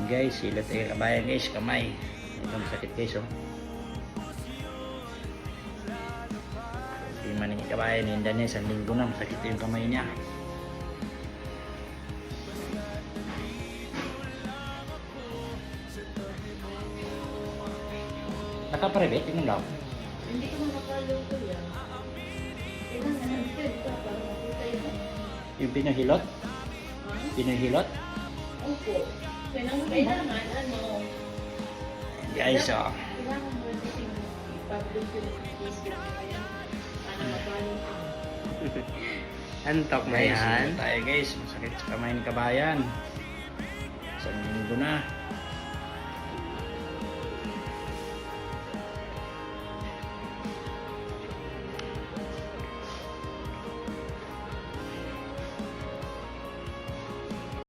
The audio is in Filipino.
guys, hilot ay kabayan guys, kamay. Ito sakit guys oh. Hindi man yung kabayan, hindi niya isang linggo na, masakit yung kamay niya. Nakaprivate, tingnan lang. Hindi ko na nakaluto yan. Kailangan nandito ka para makita yun. Yung pinuhilot? Ha? Pinuhilot? Opo. Kailangan ano, Guys oh. kailangan mo kasi i-publish yung isip mo kaya para mabalong ka. Antok na Guys, yan. hilot tayo guys, masakit sa kamay ng kabayan. Isang linggo na.